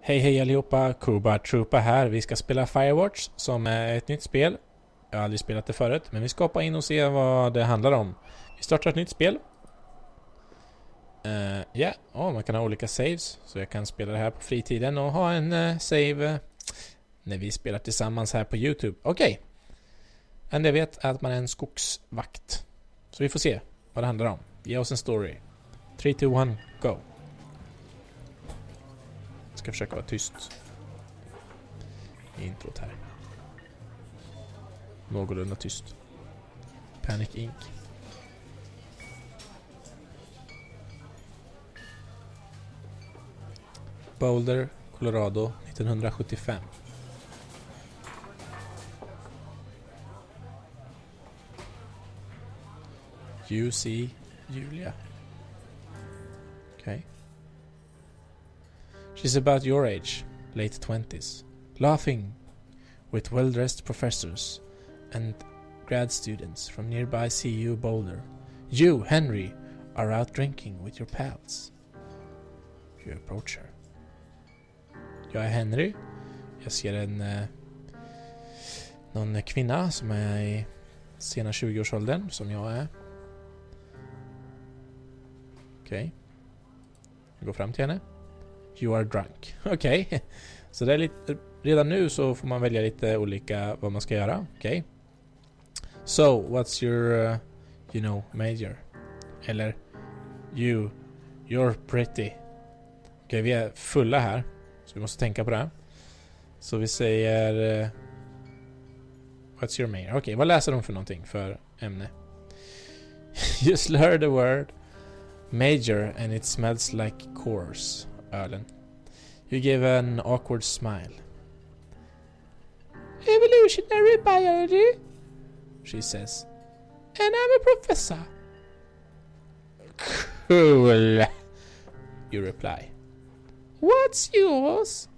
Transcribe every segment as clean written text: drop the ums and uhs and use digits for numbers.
Hej allihopa, Kuba Troopa här. Vi ska spela Firewatch som är ett nytt spel. Jag har aldrig spelat det förut, men vi ska hoppa in och se vad det handlar om. Vi startar ett nytt spel. Man kan ha olika saves, så jag kan spela det här på fritiden och ha en save när vi spelar tillsammans här på YouTube. Okej. Men jag vet att man är en skogsvakt. Så vi får se vad det handlar om. Ge oss en story. 3, 2, 1, go. Jag ska försöka vara tyst i introt här. Någorlunda tyst. Panic Inc. Boulder, Colorado, 1975. UC Julia. Okay. She's about your age, late 20s, laughing with well-dressed professors and grad students from nearby CU Boulder. You, Henry, are out drinking with your pals. You approach her. Jag är Henry. Jag ser någon kvinna som är i sena 20-årsåldern, som jag är. Okej. Jag går fram till henne. You are drunk. Okej. Så det är lite, redan nu så får man välja lite olika vad man ska göra. Okej. So, what's your, major? Eller, you're pretty. Okej, vi är fulla här. Så vi måste tänka på det. Så vi säger, what's your major? Okej, vad läser de för någonting för ämne? You slur the word major and it smells like coarse. Ölen. You give an awkward smile. Evolutionary biology, she says. And I'm a professor. Cool, you reply. What's yours?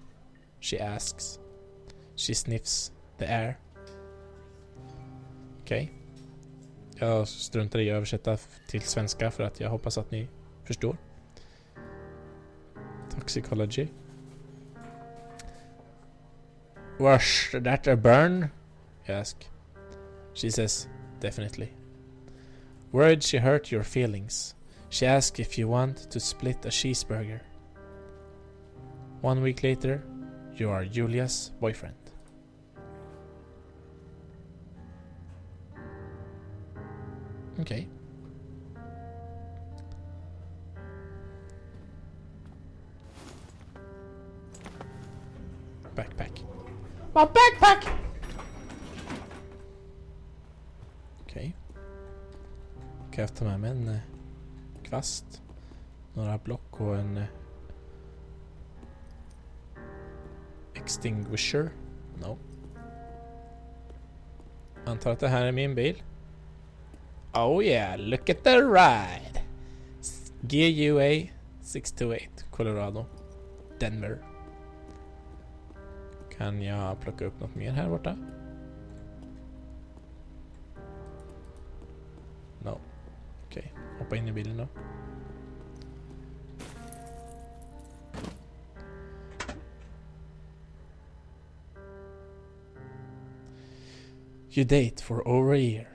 She asks. She sniffs the air. Okej. Jag struntar i att översätta till svenska för att jag hoppas att ni förstår. Toxicology. Was that a burn? I ask. She says, definitely. Worried she hurt your feelings, she asks if you want to split a cheeseburger. 1 week later, you are Julia's boyfriend. Okay. Backpack. My backpack! Okej. Kan jag ta med mig en kvast, några block och en extinguisher? No. Antar att det här är min bil. Oh yeah, look at the ride. GUA 628, Colorado, Denver. Kan jag plocka upp något mer här borta? No. Okej, hoppa in i bilen då. You date for over a year.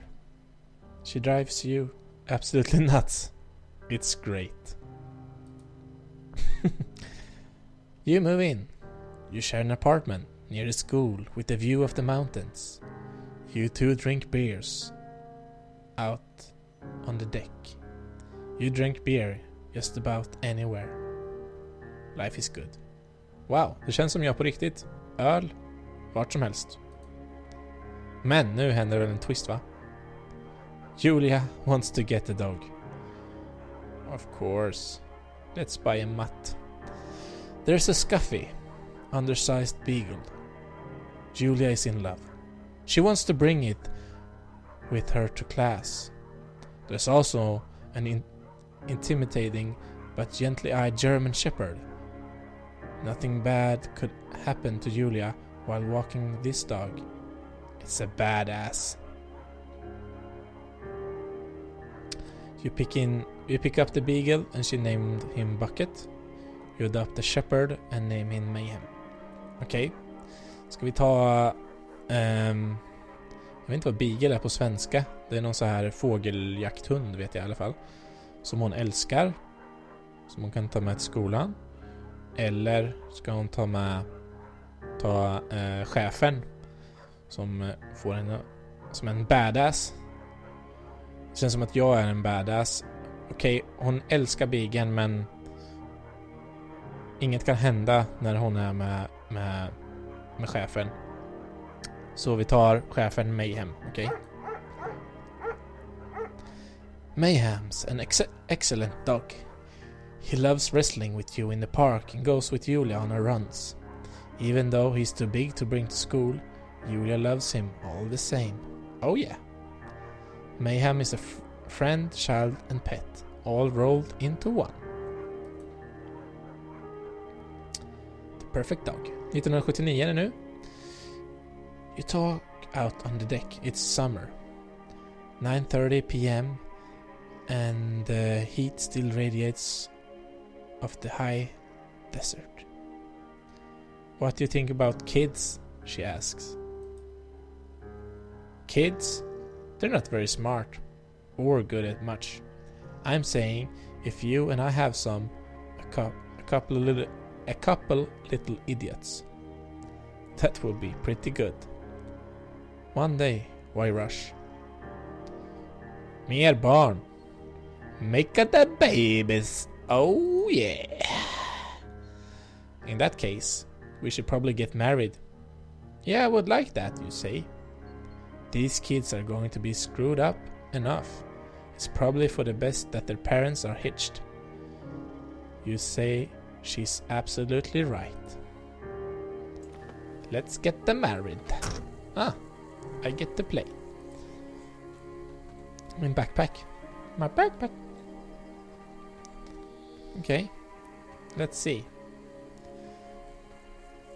She drives you absolutely nuts. It's great. You move in. You share an apartment near the school with a view of the mountains. You two drink beers out on the deck. You drink beer just about anywhere. Life is good. Wow, det känns som jag på riktigt. Öl, vart som helst. Men nu händer väl en twist, va? Julia wants to get a dog. Of course. Let's buy a mutt. There's a scuffy, undersized beagle. Julia is in love. She wants to bring it with her to class. There's also an intimidating but gently-eyed German shepherd. Nothing bad could happen to Julia while walking this dog. It's a badass. You pick up the beagle and she named him Bucket. You adopt a shepherd and name him Mayhem. Okej. Ska vi ta... jag vet inte vad beagle är på svenska. Det är någon så här fågeljakthund vet jag i alla fall. Som hon älskar. Som hon kan ta med till skolan. Eller ska hon ta chefen. Som får henne som en badass. Det känns som att jag är en badass. Okej, hon älskar beageln men inget kan hända när hon är med chefen. Så vi tar chefen Mayhem, okej? Mayhem's an excellent dog. He loves wrestling with you in the park and goes with Julia on her runs. Even though he's too big to bring to school, Julia loves him all the same. Oh yeah. Mayhem is a friend, child and pet, all rolled into one. The perfect dog. 1979 är det nu. You talk out on the deck. It's summer. 9:30 p.m. and the heat still radiates of the high desert. What do you think about kids? She asks. Kids? They're not very smart or good at much. I'm saying if you and I have a couple little idiots, that would be pretty good. One day, why rush? Mer barn. Make the babies. Oh yeah. In that case, we should probably get married. Yeah, I would like that, you say. These kids are going to be screwed up enough. It's probably for the best that their parents are hitched. You say she's absolutely right. Let's get them married. I get to play. My backpack. Okay. Let's see.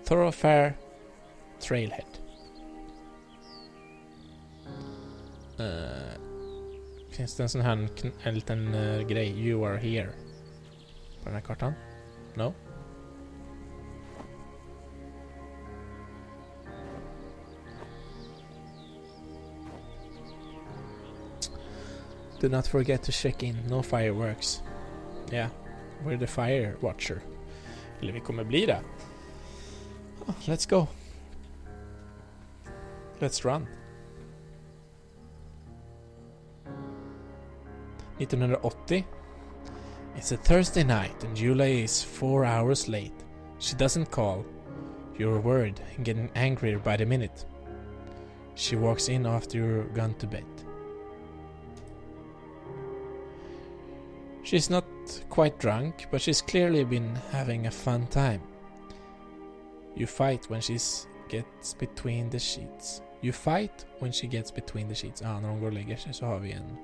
Thoroughfare Trailhead. Finns det en sån här en liten grej? You are here. På den här kartan? No? Do not forget to check in. No fireworks. Yeah, we're the fire watcher. Eller vi kommer bli det. Let's go. Let's run. 1980. It's a Thursday night and Julia is 4 hours late. She doesn't call. You're worried and getting angrier by the minute. She walks in after you're gone to bed. She's not quite drunk, but she's clearly been having a fun time. You fight when she gets between the sheets. När hon går och lägger sig så har vi en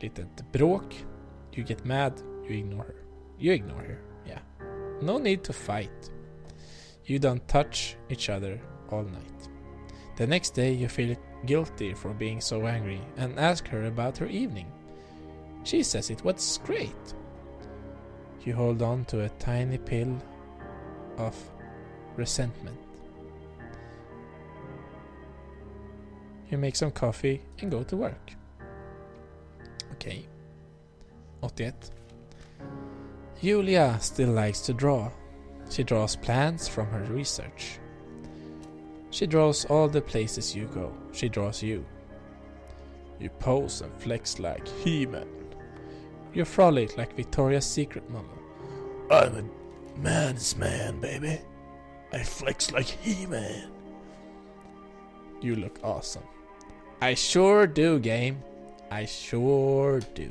litet bråk. You get mad, you ignore her. Yeah. No need to fight. You don't touch each other all night. The next day you feel guilty for being so angry and ask her about her evening. She says it was great. You hold on to a tiny pill of resentment. You make some coffee and go to work. Okay. 81. Julia still likes to draw. She draws plants from her research. She draws all the places you go. She draws you. You pose and flex like He-Man. You frolic like Victoria's Secret model. I'm a man's man, baby. I flex like He-Man. You look awesome. I sure do, game. I sure do.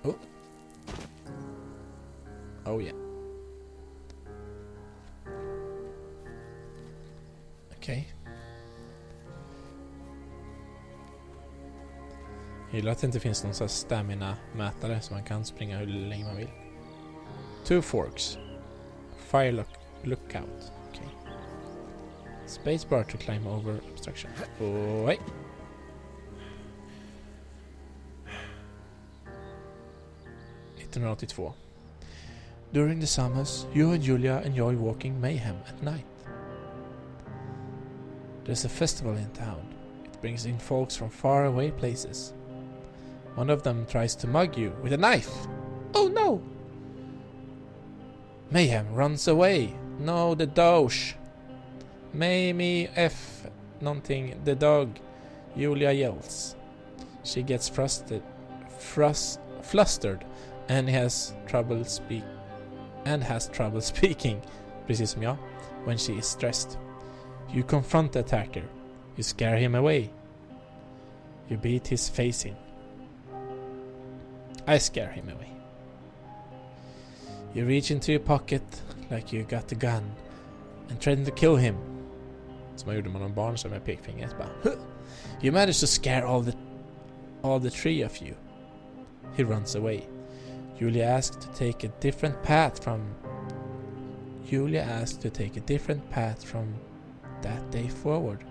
Oh. Oh yeah. Okay. Jag gillar att det inte finns någon sån här stamina-mätare så man kan springa hur länge man vill. 2 forks. Fire lookout. Okay. Spacebar to climb over obstruction. Oj. 1982. During the summers, you and Julia enjoy walking mayhem at night. There's a festival in town. It brings in folks from far away places. One of them tries to mug you with a knife. Oh no! Mayhem runs away. No, the doge. Me F någonting, the dog. Julia yells. She gets flustered and has trouble speaking, precis som jag, when she is stressed. You confront the attacker. You scare him away. You beat his face in. I scare him away. You reach into your pocket like you got a gun and threaten to kill him. Som man gjorde med någon barn som med pekfingret bara. You manage to scare all the three of you. He runs away. Julia asks to take a different path from that day forward.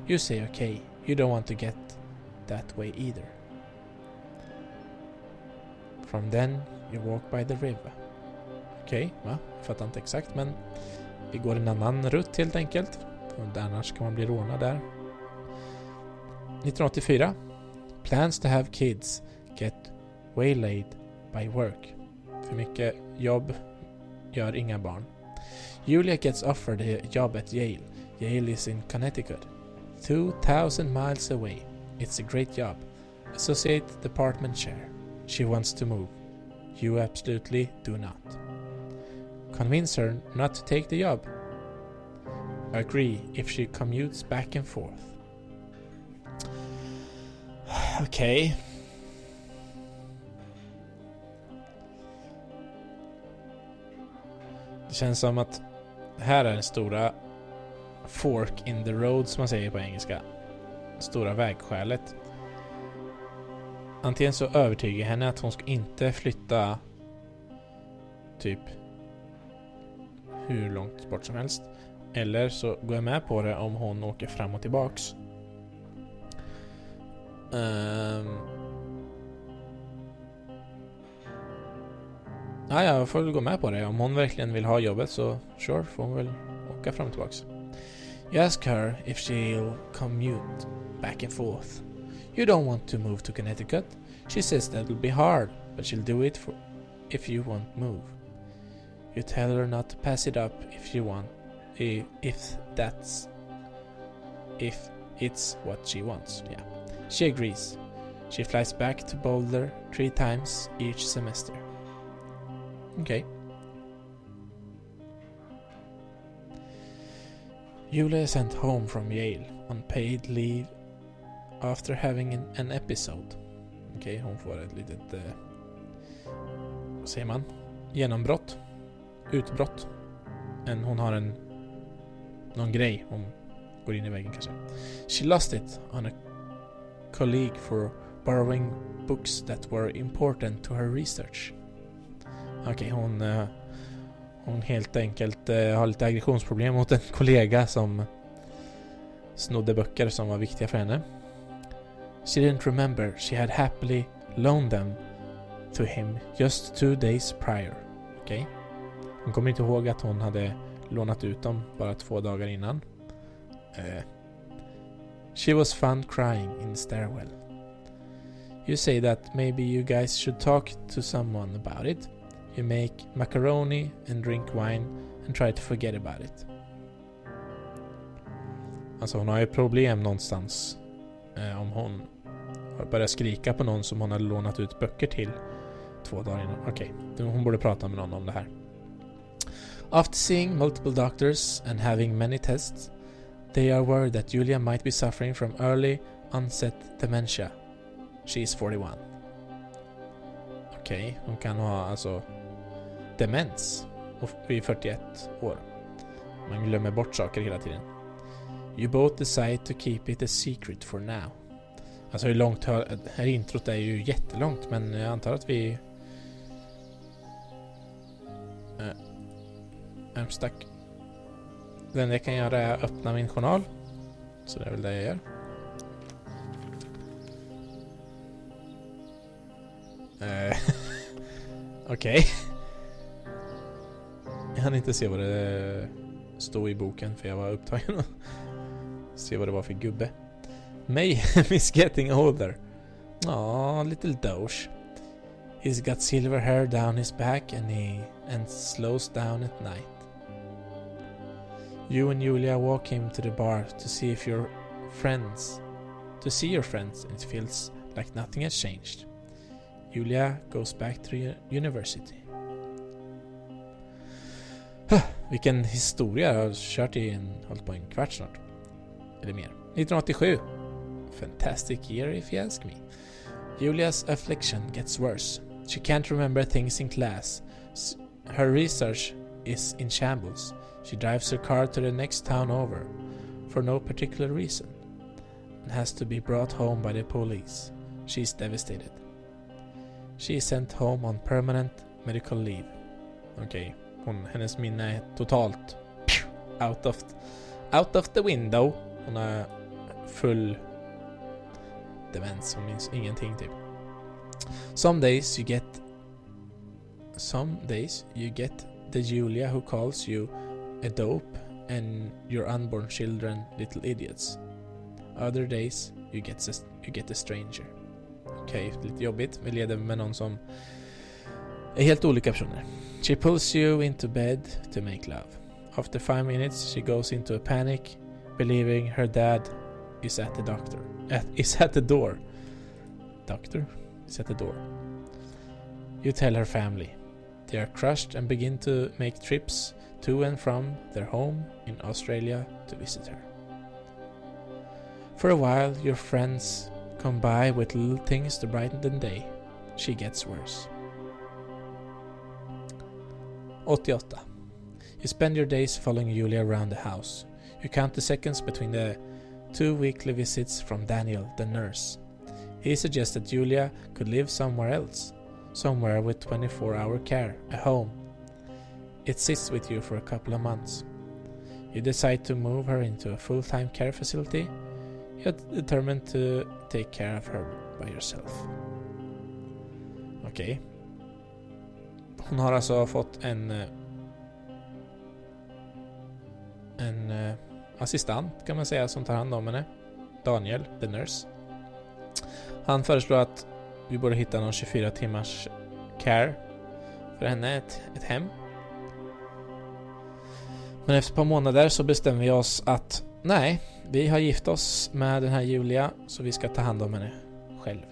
You say okay. You don't want to get that way either. From then you walk by the river. Okej, va? Jag fattar inte exakt, men vi går en annan rutt helt enkelt. Och annars kan man bli rånad där. 1984. Plans to have kids get waylaid by work. För mycket jobb gör inga barn. Julia gets offered a job at Yale. Yale is in Connecticut. 2,000 miles away. It's a great job. Associate department chair. She wants to move. You absolutely do not. Convince her not to take the job. Agree if she commutes back and forth. Okej. Det känns som att här är den stora fork in the road som man säger på engelska. Stora vägskälet. Antingen så övertygar henne att hon ska inte flytta typ hur långt bort som helst. Eller så går jag med på det om hon åker fram och tillbaks. Jag får väl gå med på det. Om hon verkligen vill ha jobbet så sure, får hon väl åka fram och tillbaks. You ask her if she'll commute back and forth. You don't want to move to Connecticut. She says that'll be hard, but she'll do it if you won't move. You tell her not to pass it up if you want, if it's what she wants. Yeah. She agrees. She flies back to Boulder 3 times each semester. Okay. Julia is sent home from Yale on paid leave after having an episode. Okej, hon får ett litet vad säger man? Genombrott. Utbrott. Hon har någon grej. Hon går in i väggen kanske. She lost it on a colleague for borrowing books that were important to her research. Okej, hon helt enkelt har lite aggressionsproblem mot en kollega som snodde böcker som var viktiga för henne. She didn't remember she had happily loaned them to him just 2 days prior. Okej. Hon kommer inte ihåg att hon hade lånat ut dem bara 2 dagar innan. She was found crying in the stairwell. You say that maybe you guys should talk to someone about it. You make macaroni and drink wine and try to forget about it. Alltså hon har ju problem någonstans. Om hon börjar skrika på någon som hon hade lånat ut böcker till 2 dagar innan. Okej, hon borde prata med någon om det här. After seeing multiple doctors and having many tests, they are worried that Julia might be suffering from early onset dementia. She is 41. Okej, hon kan ha alltså demens och är 41 år. Man glömmer bort saker hela tiden. You both decide to keep it a secret for now. Alltså hur långt här introt är ju jättelångt, men jag antar att vi I'm stuck. Den jag kan göra är att öppna min journal. Så det är väl det jag gör. Okej. Jag hann inte se vad det stod i boken för jag var upptagen och se vad det var för gubbe. Mayhem is getting older. Aw, little doge. He's got silver hair down his back and slows down at night. You and Julia walk him to the bar to see your friends, and it feels like nothing has changed. Julia goes back to university. Vilken historia, jag har kört i hållit på en kvart snart. Eller mer. 1987. Fantastic year if you ask me. Julia's affliction gets worse. She can't remember things in class. Her research is in shambles. She drives her car to the next town over for no particular reason and has to be brought home by the police. She's devastated. She is sent home on permanent medical leave. Okej. Hennes minne är totalt out of the window. Hon har full demens. Hon minns ingenting typ. Some days you get the Julia who calls you a dope and your unborn children little idiots. Other days you get a stranger. Okej, lite jobbigt. Vi leder med någon som är helt olika personer. She pulls you into bed to make love. After 5 minutes she goes into a panic, believing her dad is at the door. Doctor is at the door. You tell her family. They are crushed and begin to make trips to and from their home in Australia to visit her. For a while your friends come by with little things to brighten the day. She gets worse. 88. You spend your days following Julia around the house. You count the seconds between the 2 weekly visits from Daniel, the nurse. He suggests that Julia could live somewhere else, somewhere with 24-hour care, a home. It sits with you for a couple of months. You decide to move her into a full-time care facility. You're determined to take care of her by yourself. Okej. Hon har alltså fått en assistent kan man säga som tar hand om henne. Daniel, the nurse. Han föreslår att vi borde hitta någon 24 timmars care för henne, ett hem. Men efter ett par månader så bestämmer vi oss att nej, vi har gift oss med den här Julia så vi ska ta hand om henne själv.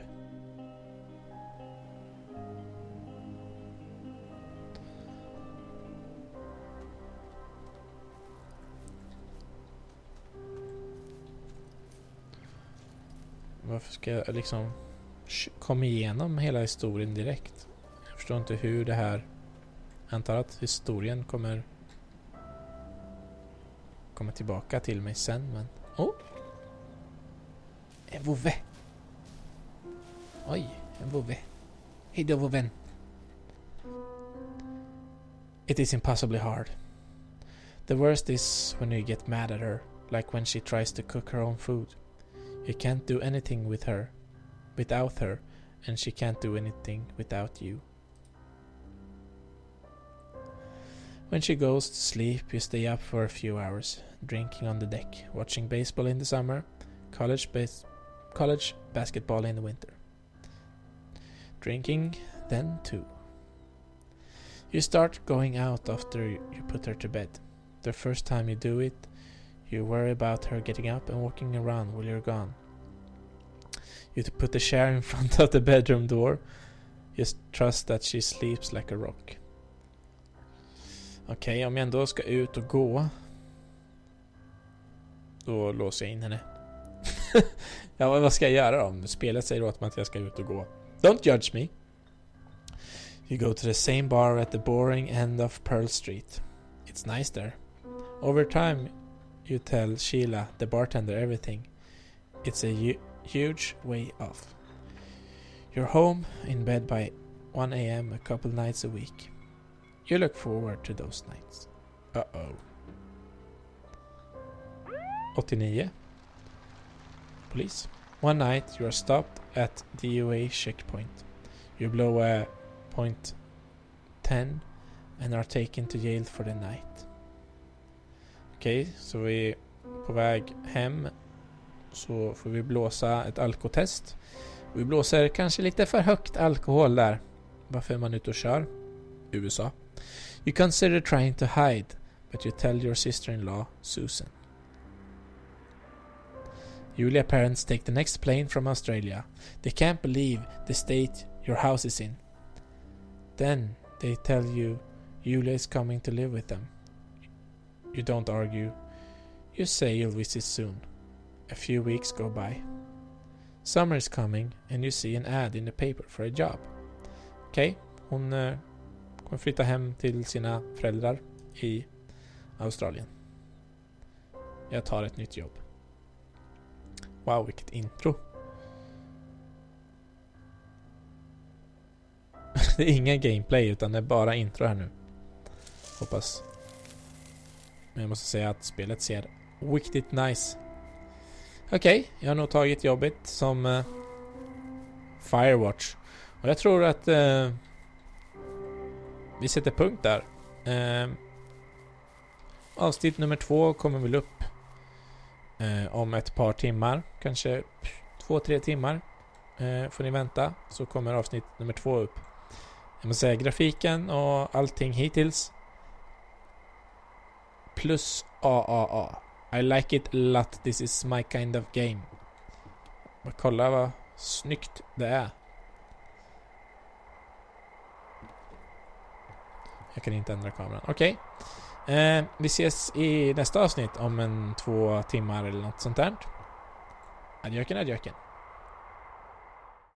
Varför ska jag liksom komma igenom hela historien direkt? Jag förstår inte hur det här... Jag antar att historien kommer tillbaka till mig sen, men... Oh! En vovve! Oj, en vovve. Hej då, vovven! It is impossibly hard. The worst is when you get mad at her, like when she tries to cook her own food. You can't do anything without her, and she can't do anything without you. When she goes to sleep, you stay up for a few hours, drinking on the deck, watching baseball in the summer, college basketball in the winter. Drinking then too. You start going out after you put her to bed. The first time you do it, you worry about her getting up and walking around while you're gone. You put the chair in front of the bedroom door. Just trust that she sleeps like a rock. Okej, om jag ändå ska ut och gå, då låser jag in henne. Ja, vad ska jag göra om spelet säger åt mig att jag ska ut och gå? Don't judge me. You go to the same bar at the boring end of Pearl Street. It's nice there. Over time, you tell Sheila, the bartender, everything. It's a huge way off. You're home in bed by 1 a.m. a couple nights a week. You look forward to those nights. Uh-oh. 89. Police. One night you are stopped at the UA checkpoint. You blow a 10 and are taken to jail for the night. Okej, så vi är på väg hem. Så får vi blåsa ett alkotest. Vi blåser kanske lite för högt alkohol där. Varför är man ute och kör? USA. You consider trying to hide, but you tell your sister-in-law, Susan. Julia parents take the next plane from Australia. They can't believe the state your house is in. Then they tell you Julia is coming to live with them. You don't argue. You say you'll visit soon. A few weeks go by. Summer is coming and you see an ad in the paper for a job. Okej, hon kommer flytta hem till sina föräldrar i Australien. Jag tar ett nytt jobb. Wow, vilket intro. Det är ingen gameplay utan det är bara intro här nu. Hoppas. Men jag måste säga att spelet ser riktigt nice. Okej, jag har nog tagit jobbet som Firewatch. Och jag tror att vi sätter punkt där. Avsnitt nummer 2 kommer väl upp om ett par timmar. Kanske 2-3 timmar. Får ni vänta, så kommer avsnitt nummer 2 upp. Jag måste säga grafiken och allting hittills. Plus AAA. I like it a lot. This is my kind of game. Kolla vad snyggt det är. Jag kan inte ändra kameran. Okej. Vi ses i nästa avsnitt om 2 timmar eller något sånt där. Adjöken.